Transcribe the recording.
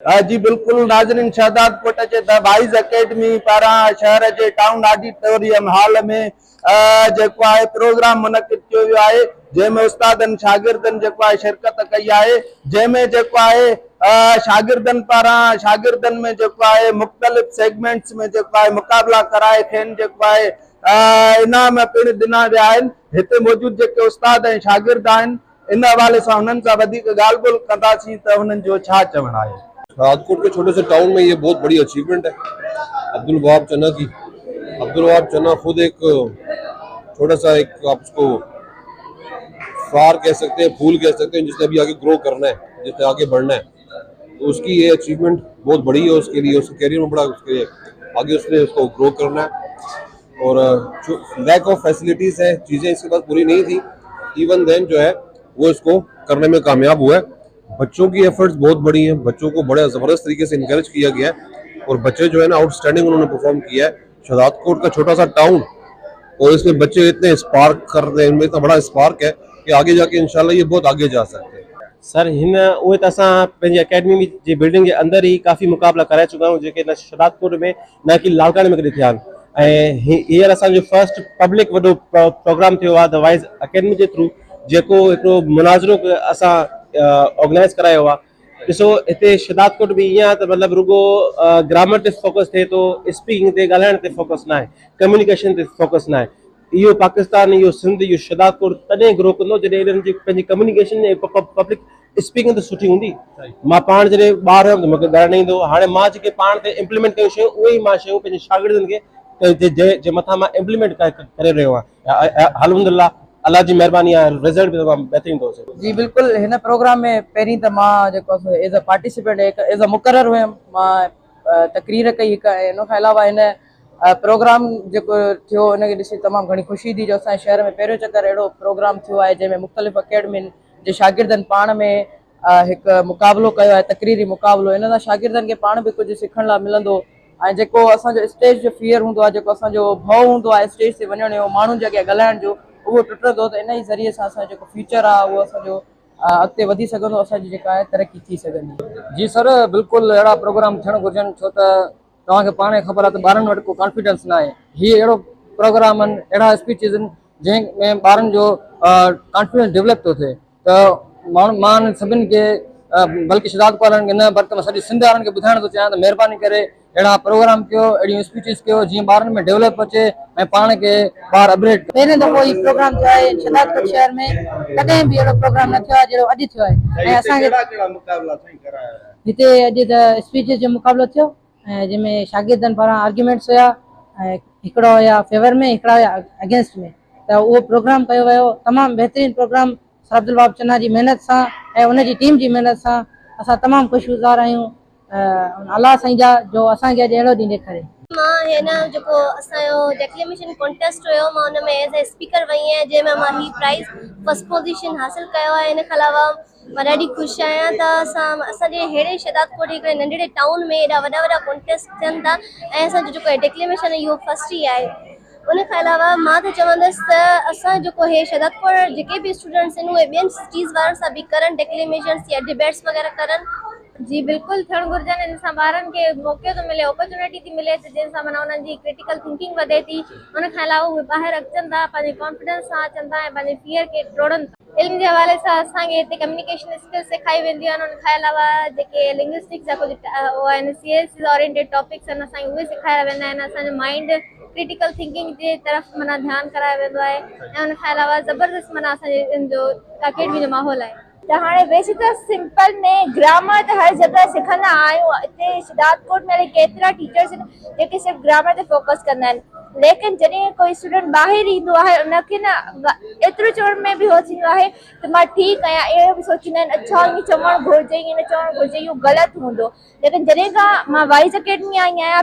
जी बिल्कुल नाज़रीन, शहदाद कोट जे the wise academy पारां शहर जे टाउन ऑडिटोरियम हॉल में जेको आहे प्रोग्राम मुनक़िद कियो वियो आहे, जंहिंमें उस्तादनि शागिर्दनि जेको आहे शिरकत कई आहे, जंहिंमें जेको आहे शागिर्दनि पारां शागिर्दनि में जेको आहे मुख़्तलिफ़ सेगमेंट्स में जेको आहे मुक़ाबला कराए खेनि जेको आहे इनाम पिणु ॾिना विया आहिनि। हिते मौजूद जेके उस्ताद ऐं शागिर्द आहिनि, इन हवाले सां हुननि सां वधीक ॻाल्हि ॿोल कंदासीं त हुननि जो छा चवणु आहे। राजकोट के छोटे से टाउन में ये बहुत बड़ी अचीवमेंट है अब्दुल वहाब चन्ना की। अब्दुल वहाब चन्ना खुद एक छोटा सा एक आप उसको फ्लावर कह सकते हैं, फूल कह सकते हैं, जिसने अभी आगे ग्रो करना है, जिसने आगे बढ़ना है, तो उसकी ये अचीवमेंट बहुत बड़ी है उसके लिए, उसके करियर में बड़ा, उसके आगे उसने उसको ग्रो करना है। और जो लैक ऑफ फैसिलिटीज है, चीज़ें इसके पास पूरी नहीं थी, इवन देन जो है वो इसको करने में कामयाब हुआ है। बच्चों की एफर्ट्स बहुत बड़ी हैं, बच्चों को बड़े ज़बरदस्त तरीके से इनकरेज किया गया है और बच्चे जो है ना आउटस्टैंडिंग उन्होंने परफॉर्म किया है। शहदाद कोट का छोटा सा टाउन और इसमें बच्चे इतने स्पार्क कर रहे हैं, इनमें इतना बड़ा स्पार्क है कि आगे जाके इंशाल्लाह ये बहुत आगे जा सकते हैं। सर हिन उहे त असां पंहिंजी अकेडमी जी बिल्डिंग जे अंदर ही काफ़ी मुक़ाबला कराए चुका आहियूं, जेके न शहदाद कोट में न कि लालकाने में कॾहिं थिया आहिनि। ऐं हींअर असांजो फर्स्ट पब्लिक वॾो प्रोग्राम थियो आहे the wise academy J through, जेको हिकिड़ो मुनाज़िरो असां ऑर्गेनाइज़ करायो आहे। ॾिसो हिते शहदाद कोट में ईअं आहे त मतिलबु रुगो ग्रामर ते फोकस थिए थो, स्पीकिंग ते ॻाल्हाइण ते फोकस न आहे, कम्युनिकेशन ते फोकस न आहे। इहो पाकिस्तान, इहो सिंध, इहो शहदाद कोट तॾहिं ग्रो कंदो जॾहिं इन्हनि जी पंहिंजी कम्युनिकेशन ऐं पब्लिक स्पीकिंग त सुठी हूंदी। मां पाण जॾहिं ॿार हुयुमि त मूंखे ॻाल्हाइण न ईंदो, हाणे मां जेके पाण ते इम्प्लीमेंट कयूं शयूं, उहे ई मां शयूं पंहिंजे शागिर्दनि खे जे मथां मां इम्प्लीमेंट करे रहियो आहियां। अल्हम्दुलिल्लाह, अल्लाह जी महिरबानी आहे, रिज़ल्ट बि तमामु बहितरीन थो अचे। जी बिल्कुल, हिन प्रोग्राम में पहिरीं त मां जेको as a participant as a मुक़रर हुयमि, मां तकरीर कई हिकु, ऐं हिन खां अलावा हिन प्रोग्राम जेको थियो उनखे ॾिसी तमामु घणी ख़ुशी थी, जो असांजे शहर में पहिरियों चकर अहिड़ो प्रोग्राम थियो आहे जंहिंमें मुख़्तलिफ़ अकेडमियुनि जे शागिर्दनि पाण में हिकु मुक़ाबिलो कयो आहे, तकरीरी मुक़ाबिलो। इन सां शागिर्दनि खे पाण बि कुझु सिखण लाइ मिलंदो, ऐं जेको असांजो स्टेज जो फियर हूंदो आहे, जेको असांजो भउ हूंदो आहे स्टेज ते वञण जो, माण्हुनि जे अॻियां ॻाल्हाइण जो, उहो टुटंदो। त इन ई ज़रिए सां असांजो जेको फ्यूचर आहे उहो असांजो अॻिते वधी सघंदो, असांजी जेका आहे तरक़ी थी सघंदी। जी सर, बिल्कुलु अहिड़ा प्रोग्राम थियणु घुरिजनि, छो त तव्हांखे पाण खे ख़बर आहे त ॿारनि वटि को कॉन्फिडेंस न आहे। हीअ अहिड़ो प्रोग्राम आहिनि, अहिड़ा स्पीचिस आहिनि जंहिंमें ॿारनि जो कॉन्फिडेंस डेवलप थो थिए। त मां सभिनि खे बल्कि शहदाद कोट वारनि खे न, बल्कि मां सॼी सिंध वारनि खे ॿुधाइण थो चाहियां त महिरबानी करे अहिड़ा प्रोग्राम कयो, अहिड़ियूं स्पीचिस कयो, जीअं ॿारनि में डेवलप अचे ऐं पाण खे ॿार अपग्रेड। पहिरें दफ़ो ही प्रोग्राम थियो आहे शहदाद कोट शहर में, कॾहिं बि अहिड़ो प्रोग्राम न थियो आहे जहिड़ो अॼु थियो आहे। ऐं असांखे हिते अॼु त स्पीचिस जो मुक़ाबिलो थियो, ऐं जंहिंमें शागिर्दनि पारां आर्ग्यूमेंट्स हुया, ऐं हिकिड़ा हुया फेवर में, हिकिड़ा हुया अगेंस्ट में। त उहो प्रोग्राम कयो वियो, तमामु बहितरीनु प्रोग्राम सर अब्दुल वहाब चन्ना जी महिनत सां ऐं उनजी टीम जी महिनत सां असां तमामु ख़ुशगुज़ार आहियूं अल्लाह साईं जा, जो असांखे अॼु अहिड़ो ॾींहुं ॾेखारे। मां हिन जेको असांजो डेक्लेमेशन कॉन्टेस्ट हुयो, मां हुन में एज़ ए स्पीकर वई आहियां, जंहिंमें मां ही प्राइज़ फर्स्ट पोजीशन हासिल कयो आहे। हिन खां अलावा मां ॾाढी ख़ुशि आहियां त असांजे अहिड़े शहदाद कोट हिकिड़े नंढड़े टाउन में एॾा वॾा वॾा कॉन्टेस्ट थियनि था, ऐं असांजो जेको डेक्लेमेशन आहे इहो फर्स्ट ई आहे। उन खां अलावा मां त चवंदसि त असां जेको हे शहदाद कोट जेके बि स्टूडेंट्स आहिनि उहे ॿियनि सिटीज़ वारनि सां बि करनि, डेक्लेमेशन्स या डिबेट्स वग़ैरह करनि। जी बिल्कुलु थियणु घुरिजनि, इन सां ॿारनि खे मौक़ो थो मिले, अपॉर्चुनिटी थी मिले, त जंहिंसां माना उन्हनि जी क्रिटिकल थिंकिंग वधे थी। उन खां अलावा उहे ॿाहिरि अचनि था, पंहिंजे कॉन्फिडेंस सां अचनि था ऐं पंहिंजे फियर खे टोड़नि था। इल्म जे हवाले सां असांखे हिते कम्युनिकेशन स्किल्स सेखारी वेंदियूं आहिनि। उन खां अलावा जेके लिंग्विस्टिक्स जा कुझु उहे आहिनि, CSC ओरिएंटेड टॉपिक्स आहिनि, असांखे उहे सेखारिया वेंदा आहिनि। असांजो माइंड क्रिटिकल थिंकिंग जे तरफ़ माना ध्यानु करायो वेंदो आहे, ऐं उन खां अलावा ज़बरदस्त माना असांजे इन जो अकेडमी जो माहौल आहे। त हाणे वैसे त सिंपल में ग्रामर त हर जगह सिखंदा आहियूं। हिते शहदाद कोट में केतिरा टीचर्स आहिनि जेके सिर्फ़ु ग्रामर ते फोकस कंदा आहिनि, लेकिन जॾहिं कोई स्टूडेंट ॿाहिरि ईंदो आहे उनखे न एतिरो चवण में बि हो थींदो आहे त मां ठीकु आहियां, अहिड़ो बि सोचींदा आहिनि अच्छा ईअं चवणु घुरिजे, ईअं न चवणु घुरिजे, इहो ग़लति हूंदो। लेकिन जॾहिं खां मां वाइज़ अकेडमी आई आहियां,